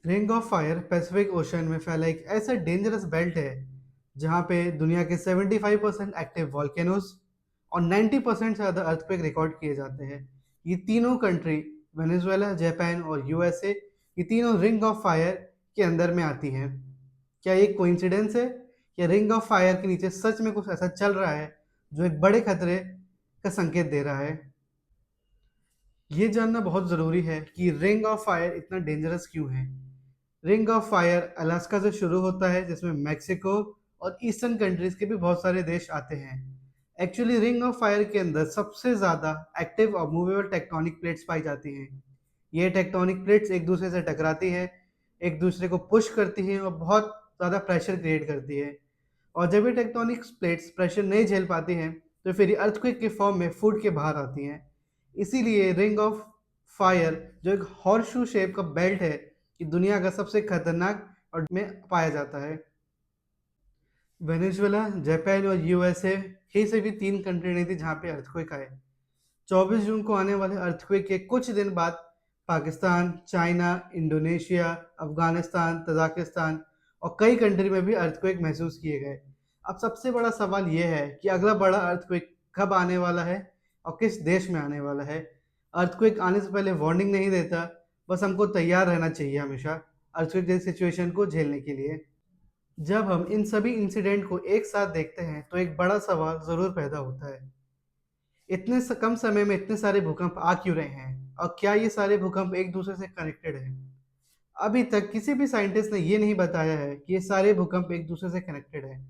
Ring of fire Pacific ocean में फैला एक ऐसा डेंजरस बेल्ट है जहां पे दुनिया के 75% एक्टिव वॉल्केनोज और 90% से ज़्यादा अर्थक्वेक रिकॉर्ड किए जाते हैं। ये तीनों कंट्री वेनेजुएला, जापान और यूएसए, ये तीनों रिंग ऑफ फायर के अंदर में आती हैं। क्या ये कोइंसिडेंस है या रिंग ऑफ फायर के नीचे सच में कुछ ऐसा चल रहा है जो एक बड़े खतरे का संकेत दे रहा है? ये जानना बहुत ज़रूरी है कि रिंग ऑफ फायर इतना डेंजरस क्यों है। रिंग ऑफ फायर अलास्का से शुरू होता है जिसमें मैक्सिको और ईस्टर्न कंट्रीज के भी बहुत सारे देश आते हैं। एक्चुअली रिंग ऑफ फायर के अंदर सबसे ज़्यादा एक्टिव और मूवेबल टेक्टोनिक प्लेट्स पाई जाती हैं। ये टेक्टोनिक प्लेट्स एक दूसरे से टकराती है, एक दूसरे को पुश करती हैं और बहुत ज़्यादा प्रेशर क्रिएट करती है। और जब ये टेक्टोनिक प्लेट्स प्रेशर नहीं झेल पाती हैं तो फिर ये अर्थक्वेक के फॉर्म में फूट के बाहर आती हैं। इसीलिए रिंग ऑफ फायर जो एक हॉर्स शू शेप का बेल्ट है कि दुनिया का सबसे खतरनाक और में पाया जाता है। वेनेजुएला, जापान और यूएसए ही से भी तीन कंट्री नहीं थी जहाँ पे अर्थक्वेक आए। 24 जून को आने वाले अर्थक्वेक के कुछ दिन बाद Pakistan, China, Indonesia, Afghanistan, Tajikistan और कई कंट्री में भी अर्थक्वेक महसूस किए गए। अब सबसे बड़ा सवाल यह है कि अगला बड़ा अर्थक्वेक कब आने वाला है और किस देश में आने वाला है। अर्थक्वेक आने से पहले वार्निंग नहीं देता, बस हमको तैयार रहना चाहिए हमेशा अर्थक्वेक जैसी सिचुएशन को झेलने के लिए। जब हम इन सभी इंसिडेंट को एक साथ देखते हैं तो एक बड़ा सवाल ज़रूर पैदा होता है, कम समय में इतने सारे भूकंप आ क्यों रहे हैं और क्या ये सारे भूकंप एक दूसरे से कनेक्टेड हैं? अभी तक किसी भी साइंटिस्ट ने ये नहीं बताया है कि ये सारे भूकंप एक दूसरे से कनेक्टेड हैं।